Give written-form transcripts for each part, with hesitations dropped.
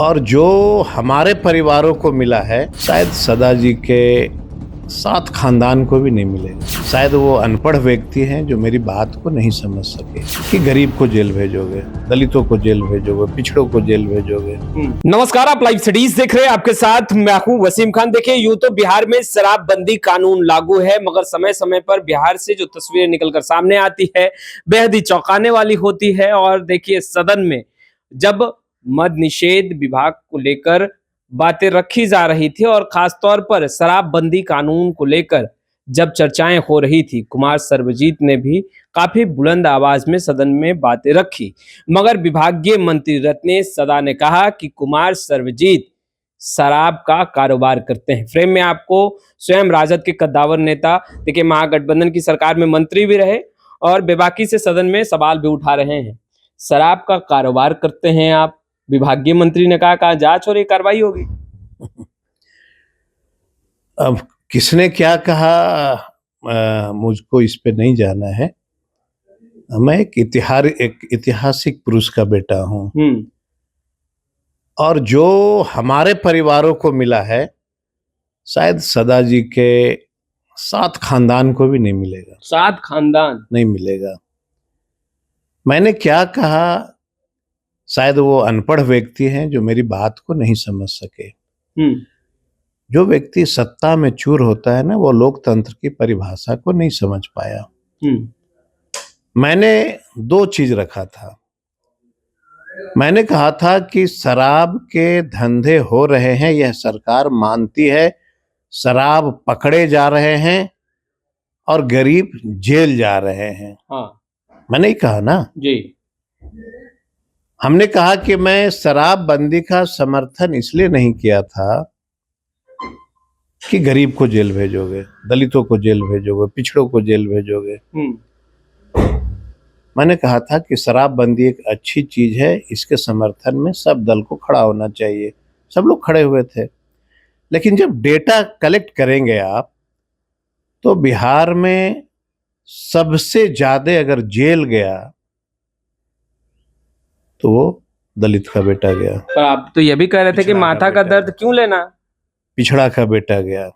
और जो हमारे परिवारों को मिला है शायद सदा जी के 7 खानदान को भी नहीं मिलेगा। शायद वो अनपढ़ व्यक्ति हैं जो मेरी बात को नहीं समझ सके कि गरीब को जेल भेजोगे, दलितों को जेल भेजोगे, पिछड़ों को जेल भेजोगे। नमस्कार, आप लाइव स्टडीज देख रहे हैं। आपके साथ मैं हूं वसीम खान। देखिए, यूं तो बिहार में शराबबंदी कानून लागू है, मगर समय समय पर बिहार से जो तस्वीरें निकलकर सामने आती है बेहद ही चौंकाने वाली होती है। और देखिए, सदन में जब मद निषेध विभाग को लेकर बातें रखी जा रही थी और खासतौर पर शराबबंदी कानून को लेकर जब चर्चाएं हो रही थी, कुमार सर्वजीत ने भी काफी बुलंद आवाज में सदन में बातें रखी। मगर विभागीय मंत्री रत्नेश सदा ने कहा कि कुमार सर्वजीत शराब का कारोबार करते हैं। फ्रेम में आपको स्वयं राजद के कद्दावर नेता, देखिए, महागठबंधन की सरकार में मंत्री भी रहे और बेबाकी से सदन में सवाल भी उठा रहे हैं। शराब का कारोबार करते हैं आप, विभागीय मंत्री ने कहा जांच हो रही, कार्रवाई होगी। अब किसने क्या कहा मुझको इस पे नहीं जाना है। मैं एक ऐतिहासिक पुरुष का बेटा हूं और जो हमारे परिवारों को मिला है शायद सदा जी के 7 खानदान को भी नहीं मिलेगा। 7 खानदान नहीं मिलेगा। मैंने क्या कहा, शायद वो अनपढ़ व्यक्ति हैं जो मेरी बात को नहीं समझ सके। जो व्यक्ति सत्ता में चूर होता है ना, वो लोकतंत्र की परिभाषा को नहीं समझ पाया। मैंने 2 चीज रखा था। मैंने कहा था कि शराब के धंधे हो रहे हैं, यह सरकार मानती है। शराब पकड़े जा रहे हैं और गरीब जेल जा रहे हैं। मैंने ही कहा ना जी। हमने कहा कि मैं शराबबंदी का समर्थन इसलिए नहीं किया था कि गरीब को जेल भेजोगे, दलितों को जेल भेजोगे, पिछड़ों को जेल भेजोगे। मैंने कहा था कि शराबबंदी एक अच्छी चीज है, इसके समर्थन में सब दल को खड़ा होना चाहिए। सब लोग खड़े हुए थे। लेकिन जब डेटा कलेक्ट करेंगे आप, तो बिहार में सबसे ज्यादा अगर जेल गया तो वो दलित का बेटा गया। पर आप तो ये भी कह रहे थे कि माथा का दर्द क्यों लेना, पिछड़ा का बेटा गया।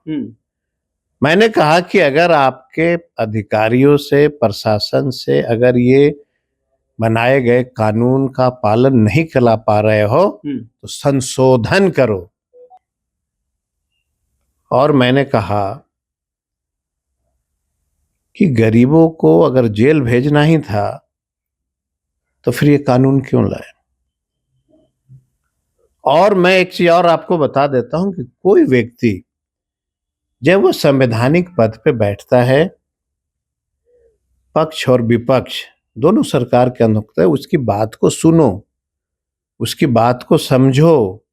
मैंने कहा कि अगर आपके अधिकारियों से, प्रशासन से अगर ये बनाए गए कानून का पालन नहीं कर पा रहे हो तो संशोधन करो। और मैंने कहा कि गरीबों को अगर जेल भेजना ही था तो फिर ये कानून क्यों लाए। और मैं एक चीज और आपको बता देता हूं कि कोई व्यक्ति जब वो संवैधानिक पद पे बैठता है, पक्ष और विपक्ष दोनों सरकार के अंदर होता है, उसकी बात को सुनो, उसकी बात को समझो।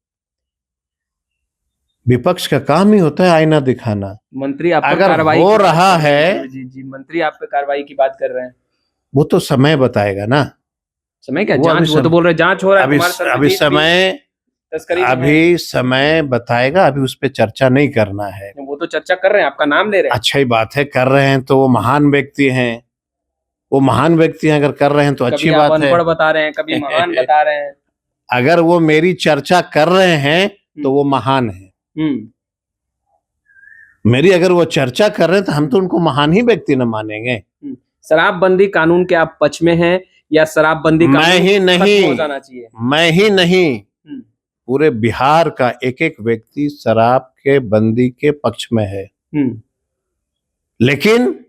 विपक्ष का काम ही होता है आईना दिखाना। मंत्री आप पर अगर कार्रवाई हो की रहा बात कर रहे हैं। है, जी, मंत्री आप पे कार्रवाई की बात कर रहे हैं। वो तो समय बताएगा ना। समय क्या जांच, वो तो बोल रहे जांच हो रहा है। अभी समय बताएगा। अभी उस पर चर्चा नहीं करना है। वो तो चर्चा कर रहे हैं, आपका नाम ले रहे हैं। अच्छा ही बात है, कर रहे हैं तो वो महान व्यक्ति हैं। वो महान व्यक्ति हैं, अगर कर रहे हैं तो अच्छी बात है। अनपढ़ बता रहे हैं, कभी महान बता रहे हैं। अगर वो मेरी चर्चा कर रहे हैं तो वो महान है। मेरी अगर वो चर्चा कर रहे हैं तो हम तो उनको महान ही व्यक्ति न मानेंगे। शराबबंदी कानून के आप पक्ष में हैं या शराबबंदी कानून खत्म हो जाना चाहिए? मैं ही नहीं, पूरे बिहार का एक एक व्यक्ति शराब के बंदी के पक्ष में है। लेकिन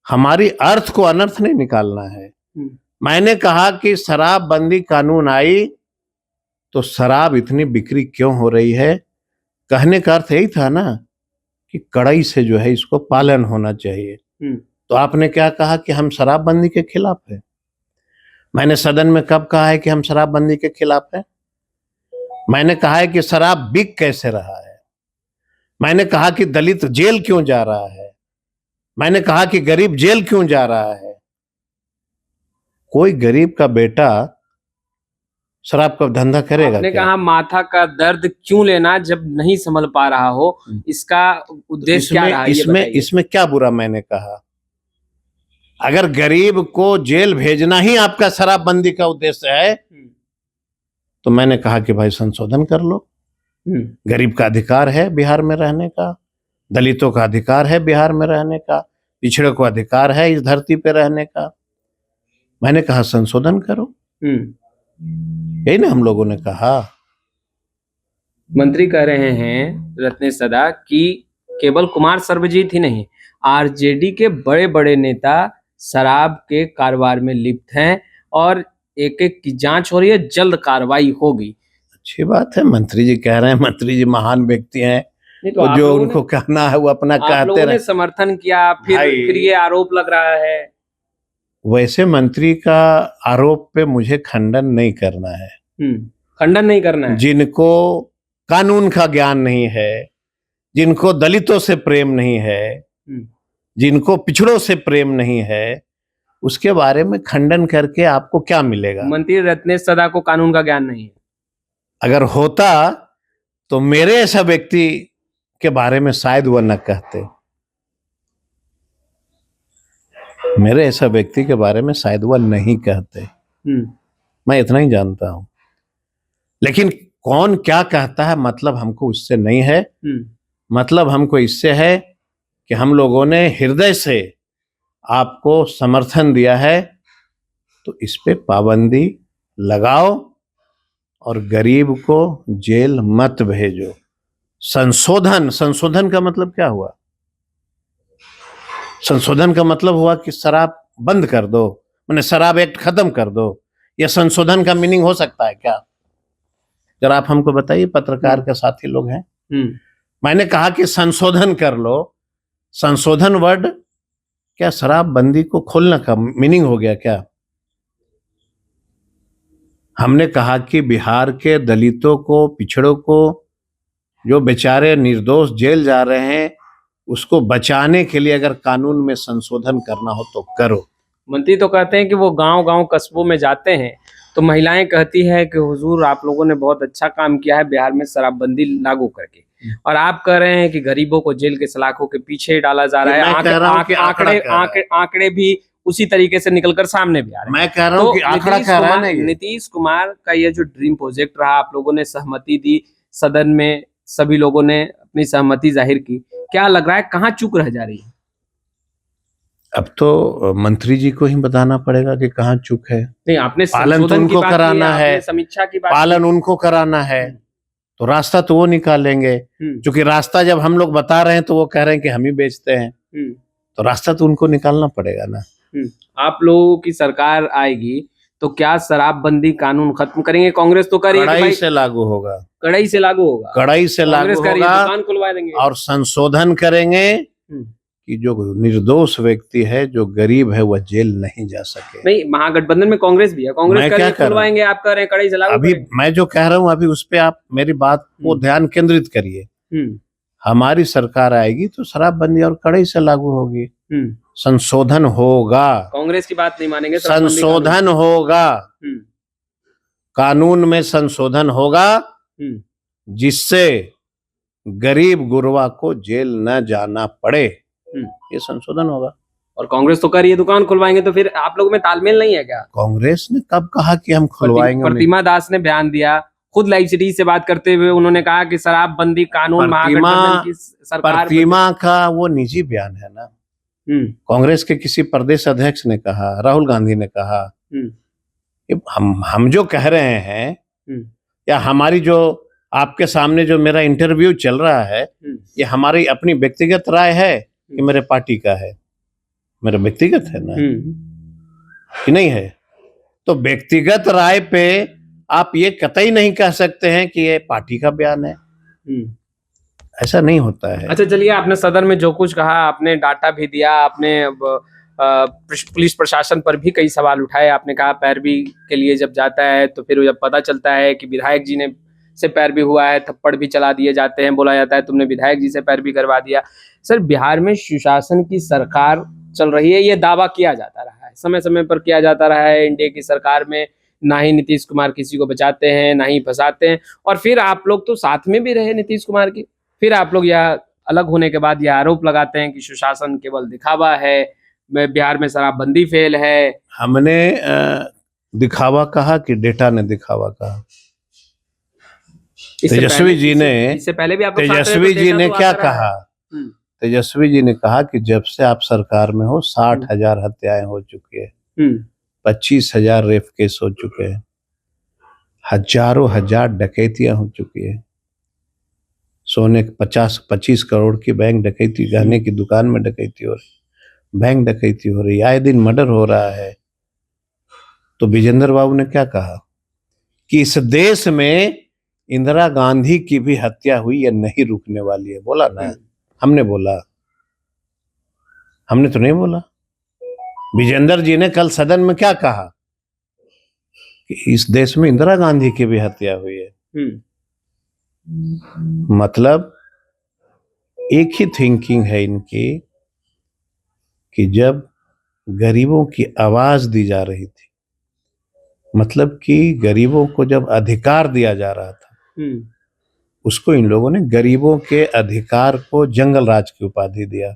हमारी अर्थ को अनर्थ नहीं निकालना है। मैंने कहा कि शराबबंदी कानून आई तो शराब इतनी बिक्री क्यों हो रही है। कहने का अर्थ यही था ना कि कड़ाई से जो है इसको पालन होना चाहिए। तो आपने क्या कहा कि हम शराबबंदी के खिलाफ है। मैंने सदन में कब कहा है कि हम शराबबंदी के खिलाफ है? मैंने कहा है कि शराब बिक कैसे रहा है। मैंने कहा कि दलित जेल क्यों जा रहा है। मैंने कहा कि गरीब जेल क्यों जा रहा है। कोई गरीब का बेटा शराब का धंधा करेगा? आपने कहा माथा का दर्द क्यों लेना जब नहीं संभल पा रहा हो, इसका उद्देश्य क्या रहा? इसमें क्या बुरा मैंने कहा? अगर गरीब को जेल भेजना ही आपका शराबबंदी का उद्देश्य है तो मैंने कहा कि भाई संशोधन कर लो। गरीब का अधिकार है बिहार में रहने का, दलितों का अधिकार है बिहार में रहने का, पिछड़ों को अधिकार है इस धरती पे रहने का। मैंने कहा संशोधन करो, यही ना हम लोगों ने कहा। मंत्री कह रहे हैं रत्नेश सदा कि केवल कुमार सर्वजीत ही नहीं, आरजेडी के बड़े बड़े नेता शराब के कारोबार में लिप्त हैं और एक एक की जांच हो रही है, जल्द कार्रवाई होगी। अच्छी बात है, मंत्री जी कह रहे हैं, मंत्री जी महान व्यक्ति हैं, नहीं तो वो आप जो लोगों उनको कहना है वो अपना आप कहते लोगों ने रहे। समर्थन किया, फिर ये आरोप लग रहा है। वैसे मंत्री का आरोप पे मुझे खंडन नहीं करना है। खंडन नहीं करना है। जिनको कानून का ज्ञान नहीं है, जिनको दलितों से प्रेम नहीं है, जिनको पिछड़ों से प्रेम नहीं है, उसके बारे में खंडन करके आपको क्या मिलेगा? मंत्री रत्नेश सदा को कानून का ज्ञान नहीं है। अगर होता तो मेरे ऐसा व्यक्ति के बारे में शायद वह न कहते, मेरे ऐसा व्यक्ति के बारे में शायद वह नहीं कहते। मैं इतना ही जानता हूं। लेकिन कौन क्या कहता है मतलब हमको उससे नहीं है। मतलब हमको इससे है कि हम लोगों ने हृदय से आपको समर्थन दिया है, तो इस पे पाबंदी लगाओ और गरीब को जेल मत भेजो। संशोधन का मतलब क्या हुआ? संशोधन का मतलब हुआ कि शराब बंद कर दो, मैंने शराब एक्ट खत्म कर दो। यह संशोधन का मीनिंग हो सकता है क्या? जरा आप हमको बताइए, पत्रकार के साथी लोग हैं। मैंने कहा कि संशोधन कर लो। संशोधन वर्ड क्या शराबबंदी को खोलने का मीनिंग हो गया क्या? हमने कहा कि बिहार के दलितों को, पिछड़ों को, जो बेचारे निर्दोष जेल जा रहे हैं, उसको बचाने के लिए अगर कानून में संशोधन करना हो तो करो। मंत्री तो कहते हैं कि वो गांव-गांव कस्बों में जाते हैं तो महिलाएं कहती है कि हुजूर आप लोगों ने बहुत अच्छा काम किया है बिहार में शराबबंदी लागू करके, और आप कह रहे हैं कि गरीबों को जेल के सलाखों के पीछे डाला जा रहा है। आंकड़े भी उसी तरीके से निकलकर सामने भी आ रहे हैं। मैं कह रहा हूं कि आंकड़ा कह रहा है ना। नीतीश कुमार का ये जो ड्रीम प्रोजेक्ट रहा, आप लोगों ने सहमति दी, सदन में सभी लोगों ने अपनी सहमति जाहिर की, क्या लग रहा है कहाँ चूक रह जा रही है? अब तो मंत्री जी को ही बताना पड़ेगा कि कहाँ चूक है। नहीं, आपने पालन तो उनको कराना है, समीक्षा की बात, पालन उनको कराना है, तो रास्ता तो वो निकालेंगे। क्योंकि रास्ता जब हम लोग बता रहे हैं तो वो कह रहे हैं कि हम ही बेचते हैं, तो रास्ता तो उनको निकालना पड़ेगा ना। आप लोगों की सरकार आएगी तो क्या शराबबंदी कानून खत्म करेंगे? कांग्रेस तो करेगी, कड़ाई से लागू होगा, कड़ाई से लागू होगा, कड़ाई से लागू होगा, दुकान खुलवा देंगे और संशोधन करेंगे कि जो निर्दोष व्यक्ति है, जो गरीब है, वह जेल नहीं जा सके। नहीं, महागठबंधन में कांग्रेस भी है, कांग्रेस क्या खुलवाएंगे, आप कह रहे हैं कड़ाई से लागू। अभी मैं जो कह रहा हूं अभी उस पे आप मेरी बात को ध्यान केंद्रित करिए। हमारी सरकार आएगी तो शराबबंदी और कड़ाई से लागू होगी, संशोधन होगा। कांग्रेस की बात नहीं मानेंगे, संशोधन होगा, कानून में संशोधन होगा, जिससे गरीब गुरबा को जेल न जाना पड़े, ये संशोधन होगा। और कांग्रेस तो कह रही है दुकान खुलवाएंगे, तो फिर आप लोगों में तालमेल नहीं है क्या? कांग्रेस ने कब कहा कि हम खुलवाएंगे? प्रतिमा दास ने बयान दिया, खुद लाइव सिटी से बात करते हुए उन्होंने कहा कि शराबबंदी कानून महागठबंधन की सरकार। प्रतिमा का वो निजी बयान है ना। कांग्रेस के किसी प्रदेश अध्यक्ष ने कहा, राहुल गांधी ने कहा। हम जो कह रहे हैं, या हमारी जो आपके सामने जो मेरा इंटरव्यू चल रहा है, ये हमारी अपनी व्यक्तिगत राय है कि मेरे पार्टी का है? मेरा व्यक्तिगत है ना, कि नहीं है? तो व्यक्तिगत राय पे आप ये कतई नहीं कह सकते हैं कि ये पार्टी का बयान है। ऐसा नहीं होता है। अच्छा चलिए, आपने सदन में जो कुछ कहा, आपने डाटा भी दिया, आपने पुलिस प्रशासन पर भी कई सवाल उठाए। आपने कहा पैरवी के लिए जब जाता है तो फिर जब पता चलता है कि विधायक जी ने से पैरवी हुआ है, थप्पड़ भी चला दिए जाते हैं, बोला जाता है तुमने विधायक जी से पैरवी करवा दिया। सर, बिहार में सुशासन की सरकार चल रही है, ये दावा किया जाता रहा है, समय समय पर किया जाता रहा है। एनडीए की सरकार में ना ही नीतीश कुमार किसी को बचाते हैं, ना ही फंसाते हैं, और फिर आप लोग तो साथ में भी रहे नीतीश कुमार की, फिर आप लोग यह अलग होने के बाद यह आरोप लगाते हैं कि सुशासन केवल दिखावा है, बिहार में शराबबंदी फेल है। हमने दिखावा कहा कि डेटा ने दिखावा कहा? तेजस्वी जी ने इससे पहले भी आप लोग साथ रहे तेजस्वी तो जी देखा ने तो क्या आता रहा है। कहा? तेजस्वी जी ने कहा कि जब से आप सरकार में हो 60,000 हत्याएं हो चुकी है, 25,000 रेप केस हो चुके हैं, हजारों हजार डकैतियां हो चुकी है, सोने 50-25 करोड़ की बैंक डकैती, गहने की दुकान में डकैती हो रही, बैंक डकैती हो रही, आए दिन मर्डर हो रहा है। तो विजेंद्र बाबू ने क्या कहा कि इस देश में इंदिरा गांधी की भी हत्या हुई, ये नहीं रुकने वाली है। बोला ना, हमने बोला, हमने तो नहीं बोला। विजेंद्र जी ने कल सदन में क्या कहा कि इस देश में इंदिरा गांधी की भी हत्या हुई है। मतलब एक ही थिंकिंग है इनकी कि जब गरीबों की आवाज दी जा रही थी, मतलब कि गरीबों को जब अधिकार दिया जा रहा था, उसको इन लोगों ने गरीबों के अधिकार को जंगल राज की उपाधि दिया,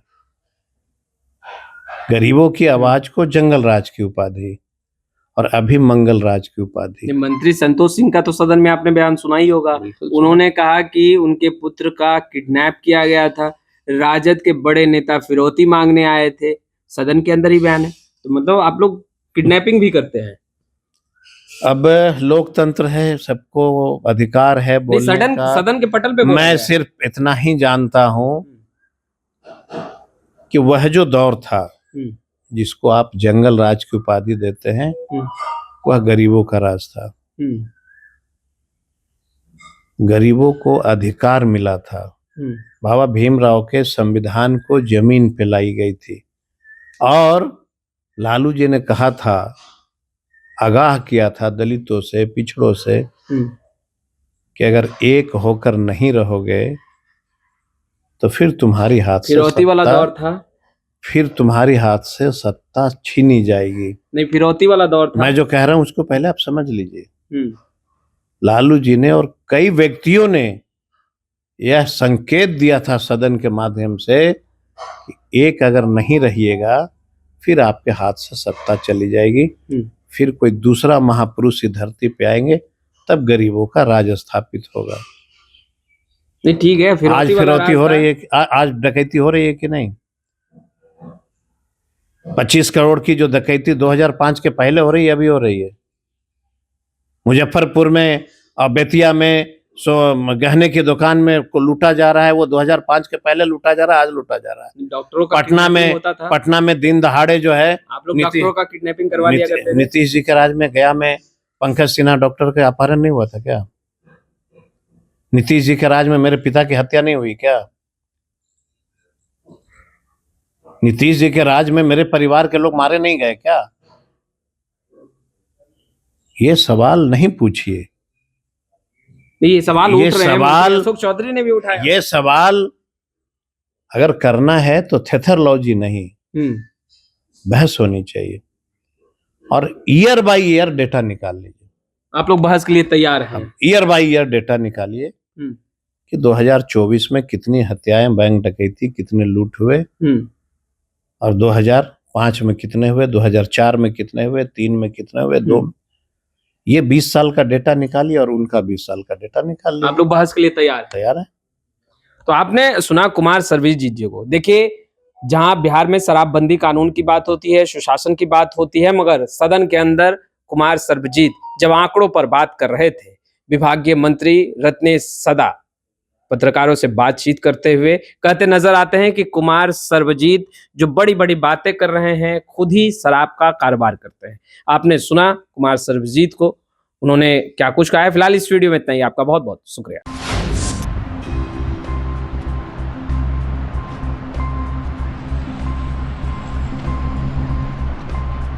गरीबों की आवाज को जंगल राज की उपाधि, और अभी मंगल राज की उपाधि। मंत्री संतोष सिंह का तो सदन में आपने बयान सुना ही होगा। उन्होंने कहा कि उनके पुत्र का किडनैप किया गया था, राजद के बड़े नेता फिरौती मांगने आए थे, सदन के अंदर ही बयान है। तो मतलब आप लोग किडनैपिंग भी करते हैं। अब लोकतंत्र है, सबको अधिकार है बोलने का। सदन के पटल पे मैं सिर्फ इतना ही जानता हूं कि वह जो दौर था जिसको आप जंगल राज की उपाधि देते हैं, वह गरीबों का राज था। गरीबों को अधिकार मिला था। बाबा भीमराव के संविधान को जमीन पे लाई गई थी, और लालू जी ने कहा था, आगाह किया था दलितों से, पिछड़ों से, कि अगर एक होकर नहीं रहोगे तो फिर तुम्हारी हाथ से फिरौती वाला दौर था, फिर तुम्हारी हाथ से सत्ता छीनी जाएगी। नहीं, फिरौती वाला दौर था। मैं जो कह रहा हूं उसको पहले आप समझ लीजिए। लालू जी ने और कई व्यक्तियों ने यह संकेत दिया था सदन के माध्यम से कि एक अगर नहीं रहिएगा फिर आपके हाथ से सत्ता चली जाएगी, फिर कोई दूसरा महापुरुष इस धरती पे आएंगे, तब गरीबों का राज स्थापित होगा। नहीं, ठीक है, आज फिरौती हो रही है, आज डकैती हो रही है कि नहीं? 25 करोड़ की जो डकैती 2005 के पहले हो रही है, अभी हो रही है। मुजफ्फरपुर में और बेतिया में गहने की दुकान में को लूटा जा रहा है, वो 2005 के पहले लूटा जा रहा है, आज लूटा जा रहा है। डॉक्टरों का पटना में दिन दहाड़े जो है, आप लोग डॉक्टरों का किडनैपिंग करवा दिया करते थे। नीतीश जी के राज में गया में पंकज सिन्हा डॉक्टर का अपहरण नहीं हुआ था क्या? नीतीश जी के राज में मेरे पिता की हत्या नहीं हुई क्या? नीतीश जी के राज में मेरे परिवार के लोग मारे नहीं गए क्या? ये सवाल नहीं पूछिए। ये सवाल उठ रहे हैं, अशोक चौधरी ने भी उठाया। ये सवाल अगर करना है तो थेथरलॉजी नहीं, बहस होनी चाहिए, और ईयर बाय ईयर डेटा निकाल लीजिए। आप लोग बहस के लिए तैयार हैं? ईयर बाय ईयर डेटा निकालिए कि 2024 में कितनी हत्याएं, बैंक डकैती, कितने लूट हुए, और 2005 में कितने हुए, 2004 में कितने हुए, 3 में कितने हुए, 2, ये 20 साल का डेटा निकालिए और उनका 20 साल का डेटा निकाल लिया। आप लोग बहस के लिए तैयार है? तो आपने सुना कुमार सर्वजीत जी को। देखिए, जहां बिहार में शराबबंदी कानून की बात होती है, सुशासन की बात होती है, मगर सदन के अंदर कुमार सर्वजीत जब आंकड़ों पर बात कर रहे थे, विभागीय मंत्री रत्नेश सदा पत्रकारों से बातचीत करते हुए कहते नजर आते हैं कि कुमार सर्वजीत जो बड़ी बड़ी बातें कर रहे हैं, खुद ही शराब का कारोबार करते हैं। आपने सुना कुमार सर्वजीत को, उन्होंने क्या कुछ कहा है। फिलहाल इस वीडियो में इतना ही। आपका बहुत बहुत शुक्रिया।